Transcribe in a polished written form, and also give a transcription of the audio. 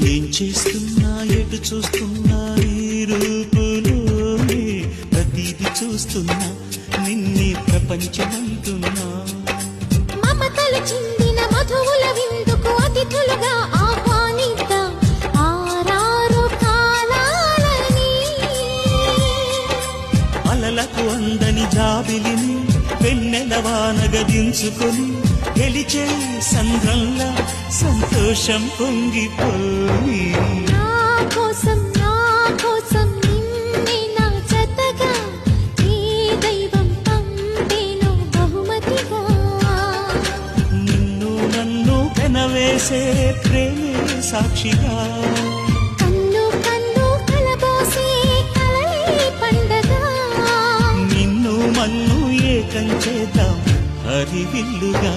ఏం చేస్తున్నా ఎటు చూస్తున్నా ఈ రూపులోనే ప్రతిది చూస్తున్నా నిన్నే ప్రపంచమంటున్నా మమతలు చిందిన మధువుల విందుకు అతిథులుగా ఆహ్వానిద్దాం ఆరారు కాలాలని అలలకు అందని జాబిలిని వెన్నెలవానగ దించుకొని గెలిచే సంద్రంలా సంతోషం పొంగిపోయి నా కోసం నిన్నే నా జతగా ఈ దైవం పంపేను బహుమతిగా నిన్ను నన్ను పెనవేసే ప్రేమే సాక్షిగా కన్ను కన్ను కలబోసే కలలే పండగ నిన్ను మన్ను ఏకం చేద్దాం హరివిల్లుగా